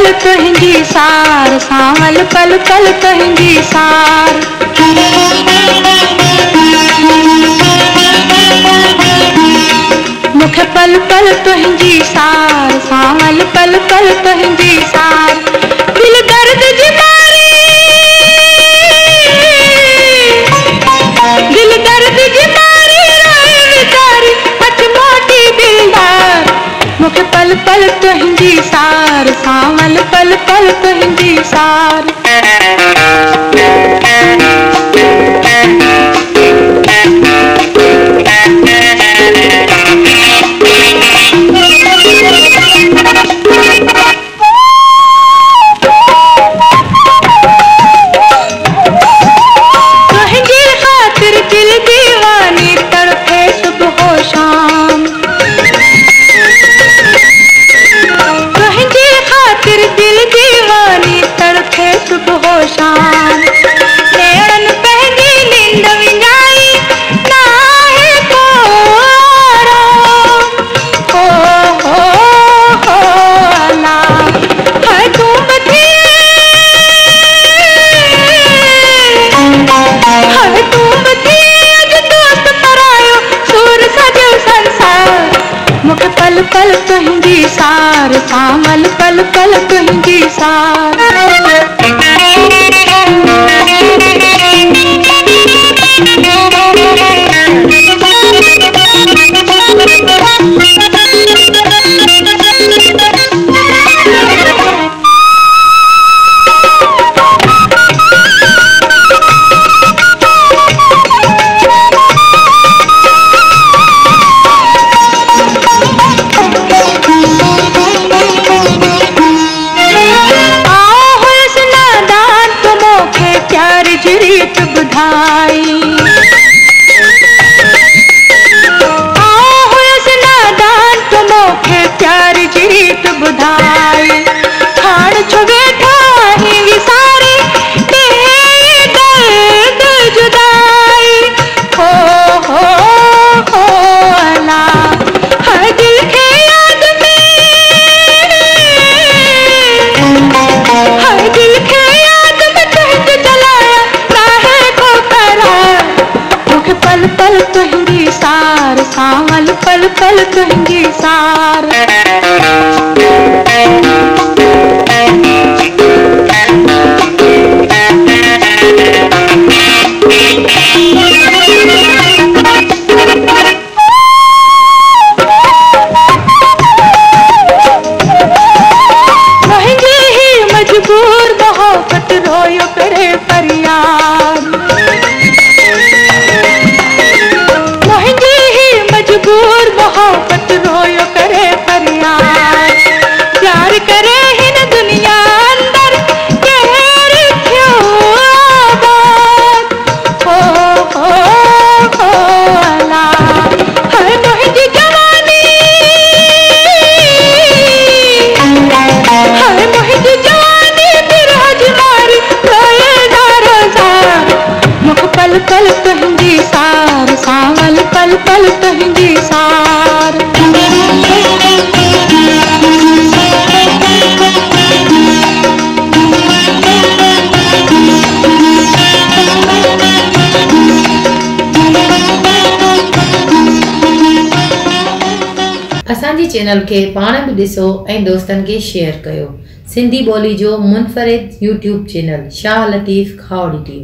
पल तुहिंजी सार, सांवल पल पल तुहिंजी सार। मुख पल पल तुहिंजी सार, सांवल पल पल तुहिंजी सार। दिल दर्द जी मारी, दिल दर्द जी मारी रोए बेचारी अच मोटी दिलदार। मुख पल पल तुहिंजी सार, सांवल पल पल तुहिंजी सार। पल पल तुहिंजी सार, सांवल पल पल तुहिंजी सार। पल तुहिंजी सार, सांवल पल पल तुहिंजी सार। मुहिंजी ही मजबूर मोहब्बत रोयो करे फरियाद। मजबूर मोहब्बत रोयो करे फरियाद। प्यार करे हिन दुनिया अंदर कहर थियो आबाद। हो अला हर मुहिंजी जवानी, हर मुहिंजी जवानी बिरह मारी रोए ना रोज़ा। मुख पल पल तुहिंजी सार, सांवल पल पल तुहिंजी सार। असांजी चैनल के पाण भी ॾिसो ऐं दोस्तन के शेयर कयो। सिंधी ॿोली जो मुनफरिद YouTube channel Shah Latif खावड़ी TV.